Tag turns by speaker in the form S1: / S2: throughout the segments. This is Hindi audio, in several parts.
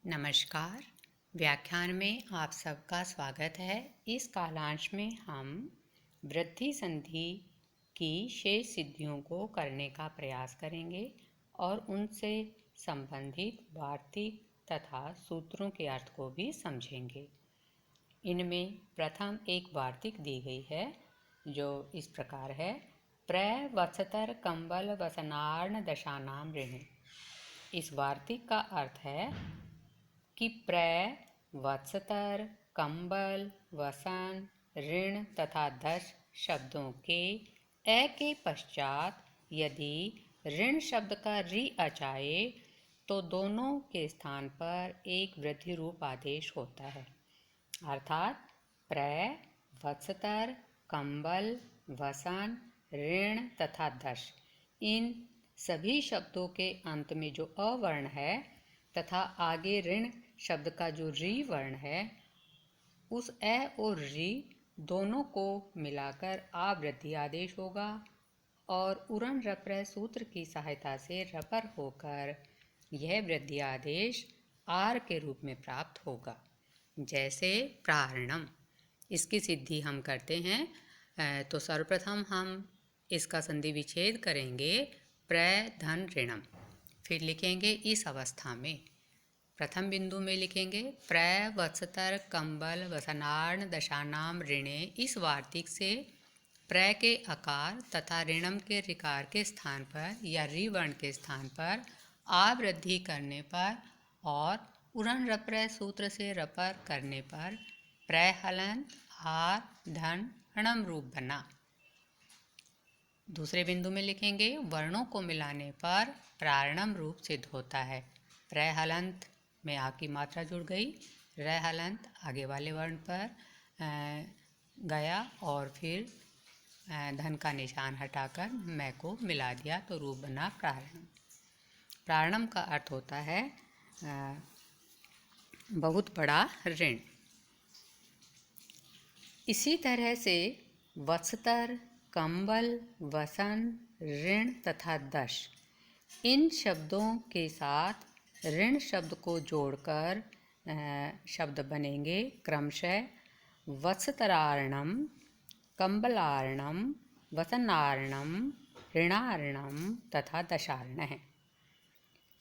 S1: नमस्कार। व्याख्यान में आप सबका स्वागत है। इस कालांश में हम वृद्धि संधि की शेष सिद्धियों को करने का प्रयास करेंगे और उनसे संबंधित वार्तिक तथा सूत्रों के अर्थ को भी समझेंगे। इनमें प्रथम एक वार्तिक दी गई है जो इस प्रकार है। प्रवत्सतर कंबल वसनार्ण दशानाम ऋण। इस वार्तिक का अर्थ है कि वत्सतर, कंबल, वसन, ऋण तथा दश शब्दों के ए के पश्चात यदि ऋण शब्द का रि आ जाए तो दोनों के स्थान पर एक वृद्धि रूप आदेश होता है। अर्थात वत्सतर, कंबल, वसन, ऋण तथा दश, इन सभी शब्दों के अंत में जो अवर्ण है तथा आगे ऋण शब्द का जो री वर्ण है, उस ए और री दोनों को मिलाकर आवृद्धि आदेश होगा और उरण रप्रय सूत्र की सहायता से रपर होकर यह वृद्धि आदेश आर के रूप में प्राप्त होगा। जैसे प्रारणम, इसकी सिद्धि हम करते हैं तो सर्वप्रथम हम इसका संधि विच्छेद करेंगे प्र धन ऋणम। फिर लिखेंगे इस अवस्था में प्रथम बिंदु में लिखेंगे प्रवत्सतर कंबल वसनार्ण दशानाम ऋणे। इस वार्तिक से प्र के आकार तथा ऋणम के ऋकार के स्थान पर या रि वर्ण के स्थान पर आवृद्धि करने पर और उरण रप्रय सूत्र से रपर करने पर प्रहलंत आर धन णम रूप बना। दूसरे बिंदु में लिखेंगे वर्णों को मिलाने पर प्रारणम रूप सिद्ध होता है। प्रहलंत में आ की मात्रा जुड़ गई, रहलंत आगे वाले वर्ण पर गया और फिर धन का निशान हटाकर मैं को मिला दिया तो रूप बना प्रारणम। प्रारणम का अर्थ होता है बहुत बड़ा ऋण। इसी तरह से वत्सतर, कंबल, वसन, ऋण तथा दश, इन शब्दों के साथ ऋण शब्द को जोड़कर शब्द बनेंगे क्रमशः वत्सतरार्णम, कंबलार्णम, वसनार्णम, ऋणार्णम तथा दशार्ण है।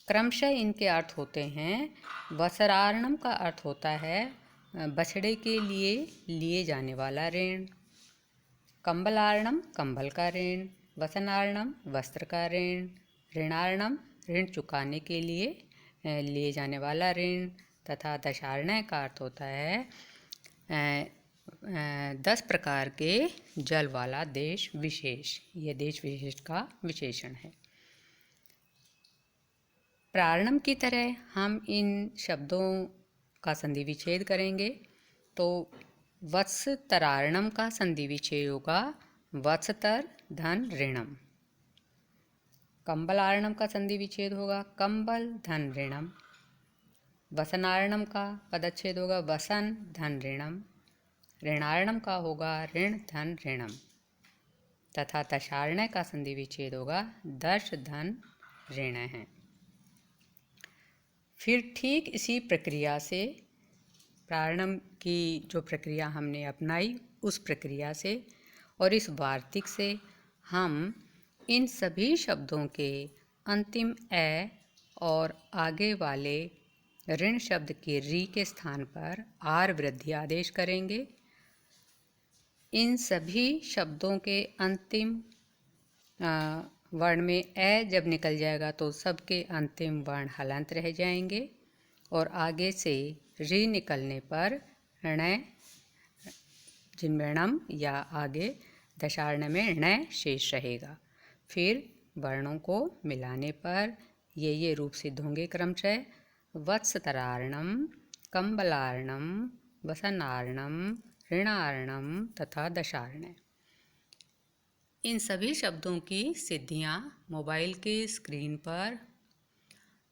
S1: क्रमशः इनके अर्थ होते हैं। वत्सरार्णम का अर्थ होता है बछड़े के लिए जाने वाला ऋण। कंबलार्णम कंबल का ऋण, वसनार्णम वस्त्र का ऋण, ऋणार्णम ऋण चुकाने के लिए जाने वाला ऋण तथा दशार्ण का अर्थ होता है 10 प्रकार के जल वाला देश विशेष। यह देश विशेष का विशेषण है। प्रारणम की तरह हम इन शब्दों का संधि विच्छेद करेंगे तो वत्सतरार्णम का संधि विच्छेद होगा वत्सतर धन ऋणम। कंबलार्णम का संधि विच्छेद होगा कंबल धन ऋणम। वसनार्णम का पदच्छेद होगा वसन धन ऋणम। ऋणार्णम का होगा ऋण धन ऋणम तथा दशार्ण का संधि विच्छेद होगा दश धन ऋण है। फिर ठीक इसी प्रक्रिया से प्रारणम की जो प्रक्रिया हमने अपनाई उस प्रक्रिया से और इस वार्तिक से हम इन सभी शब्दों के अंतिम ए और आगे वाले ऋण शब्द के री के स्थान पर आर वृद्धि आदेश करेंगे। इन सभी शब्दों के अंतिम वर्ण में ए जब निकल जाएगा तो सबके अंतिम वर्ण हलंत रह जाएंगे और आगे से री निकलने पर ण जिनमें णम या आगे दशार्ण में ण शेष रहेगा। फिर वर्णों को मिलाने पर ये रूप सिद्ध होंगे क्रमशः वत्सतरार्णम, कंबलार्णम, वसनार्णम, ऋणार्णम तथा दशार्ण। इन सभी शब्दों की सिद्धियां मोबाइल के स्क्रीन पर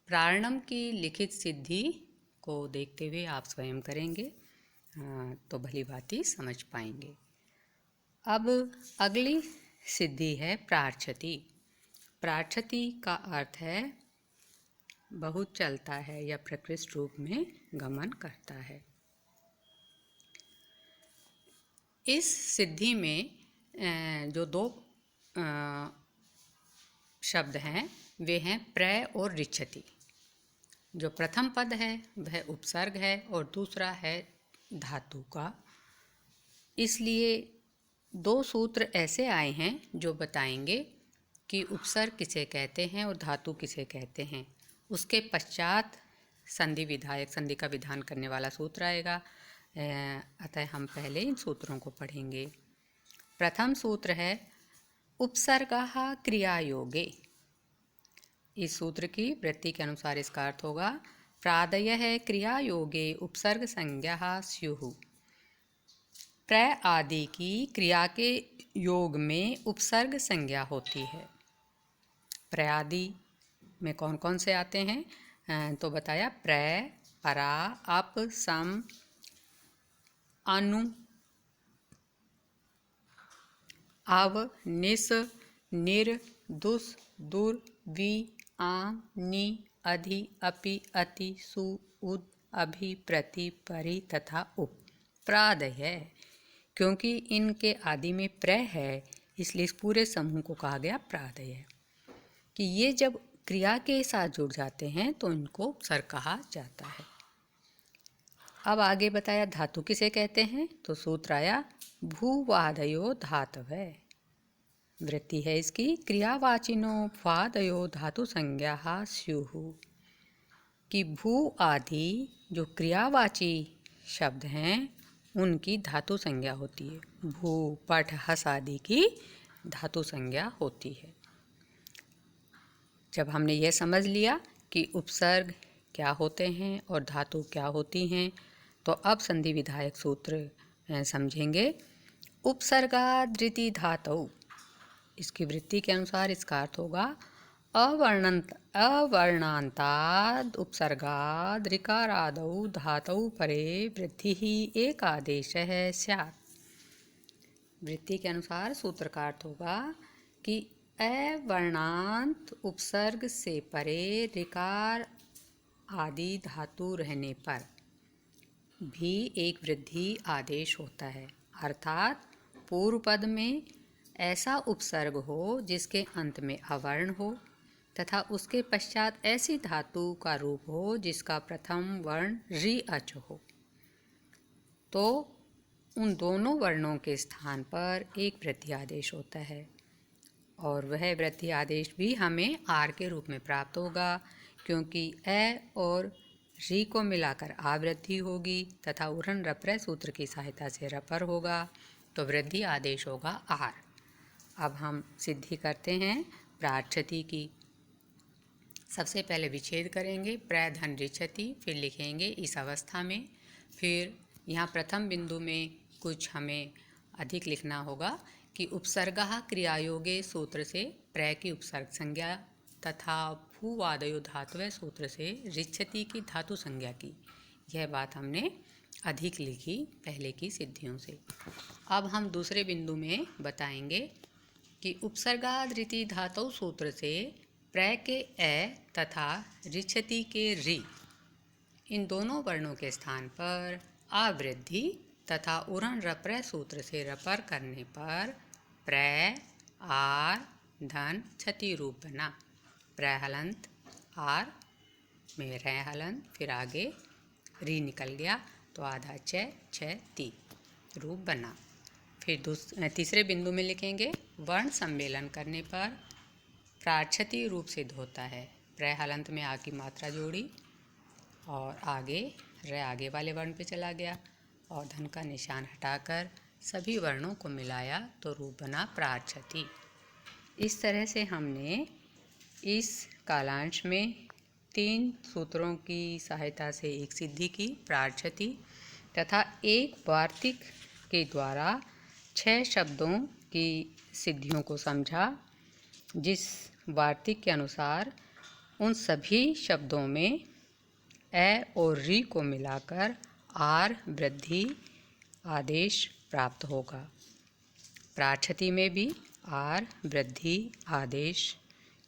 S1: प्रारणम की लिखित सिद्धि को देखते हुए आप स्वयं करेंगे तो भली भांति समझ पाएंगे। अब अगली सिद्धि है प्रार्थति। प्रार्थति का अर्थ है बहुत चलता है या प्रकृष्ट रूप में गमन करता है। इस सिद्धि में जो दो शब्द हैं वे हैं प्रय और रिच्छति। जो प्रथम पद है वह उपसर्ग है और दूसरा है धातु का। इसलिए दो सूत्र ऐसे आए हैं जो बताएंगे कि उपसर्ग किसे कहते हैं और धातु किसे कहते हैं। उसके पश्चात संधि का विधान करने वाला सूत्र आएगा। अतः हम पहले इन सूत्रों को पढ़ेंगे। प्रथम सूत्र है उपसर्गः क्रियायोगे। इस सूत्र की वृत्ति के अनुसार इसका अर्थ होगा प्रादयः क्रियायोगे उपसर्ग संज्ञा स्युः। प्रय आदि की क्रिया के योग में उपसर्ग संज्ञा होती है। प्रय आदि में कौन कौन से आते हैं तो बताया प्रय, परा, अप, सम, अनु, अव, निस, निर, दुस, दुर, वि, आम, नि, अधि, अपि, अति, सु, उद, अभि, प्रति, परि तथा उप। प्रादय, क्योंकि इनके आदि में प्रय है इसलिए इस पूरे समूह को कहा गया प्रादय। कि ये जब क्रिया के साथ जुड़ जाते हैं तो इनको उपसर्ग कहा जाता है। अब आगे बताया धातु किसे कहते हैं तो सूत्र आया भूवादयो धातवः। वृत्ति है इसकी क्रियावाचिनो वादयो धातु संज्ञा स्युः। कि भू आदि जो क्रियावाची शब्द हैं उनकी धातु संज्ञा होती है। भू, पठ, हस आदि की धातु संज्ञा होती है। जब हमने यह समझ लिया कि उपसर्ग क्या होते हैं और धातु क्या होती हैं तो अब संधि विधायक सूत्र समझेंगे। उपसर्गादृति धातौ। इसकी वृत्ति के अनुसार इसका अर्थ होगा अवर्णान्ताद् उपसर्गाद् ऋकारादौ धातौ परे वृद्धि ही एक आदेशः स्यात्। वृत्ति के अनुसार सूत्र का अर्थ होगा कि अवर्णांत उपसर्ग से परे ऋकार आदि धातु रहने पर भी एक वृद्धि आदेश होता है। अर्थात पूर्व पद में ऐसा उपसर्ग हो जिसके अंत में अवर्ण हो तथा उसके पश्चात ऐसी धातु का रूप हो जिसका प्रथम वर्ण ऋ अच हो, तो उन दोनों वर्णों के स्थान पर एक वृद्धि आदेश होता है और वह वृद्धि आदेश भी हमें आर के रूप में प्राप्त होगा क्योंकि अ और ऋ को मिलाकर आवृद्धि होगी तथा उरन रप्रय सूत्र की सहायता से रपर होगा तो वृद्धि आदेश होगा आर। अब हम सिद्धि करते हैं प्रार्थति की। सबसे पहले विच्छेद करेंगे प्रय धन ऋच्छति, फिर लिखेंगे इस अवस्था में। फिर यहाँ प्रथम बिंदु में कुछ हमें अधिक लिखना होगा कि उपसर्गः क्रियायोगे सूत्र से प्रय की उपसर्ग संज्ञा तथा भूवादयो धातुवः सूत्र से ऋच्छति की धातु संज्ञा की। यह बात हमने अधिक लिखी पहले की सिद्धियों से। अब हम दूसरे बिंदु में बताएंगे कि उपसर्गादृति धातु सूत्र से प्रय के अ तथा ऋच्छति के ऋ इन दोनों वर्णों के स्थान पर आवृद्धि तथा उरन रप्रय सूत्र से रपर करने पर प्रय आर धन क्षति रूप बना। प्रय हलंत आर में रय हलंत फिर आगे री निकल गया तो आधा छ ती रूप बना। फिर तीसरे बिंदु में लिखेंगे वर्ण सम्मेलन करने पर प्राक्षति रूप सिद्ध होता है। प्रय हलंत में आ की मात्रा जोड़ी और आगे वाले वर्ण पे चला गया और धन का निशान हटाकर सभी वर्णों को मिलाया तो रूप बना प्राक्षति। इस तरह से हमने इस कालांश में 3 सूत्रों की सहायता से एक सिद्धि की प्राक्षति तथा एक वार्तिक के द्वारा 6 शब्दों की सिद्धियों को समझा, जिस वार्तिक के अनुसार उन सभी शब्दों में अ और ऋ को मिलाकर आर वृद्धि आदेश प्राप्त होगा। प्राक्षति में भी आर वृद्धि आदेश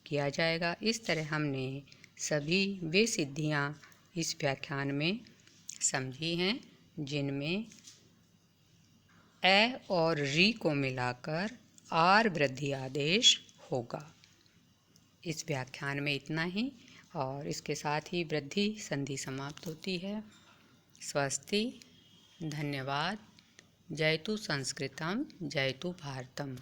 S1: किया जाएगा। इस तरह हमने सभी वे सिद्धियां इस व्याख्यान में समझी हैं जिनमें ए और री को मिलाकर आर वृद्धि आदेश होगा। इस व्याख्यान में इतना ही और इसके साथ ही वृद्धि संधि समाप्त होती है। स्वस्ति, धन्यवाद। जयतु संस्कृतम, जयतु भारतम।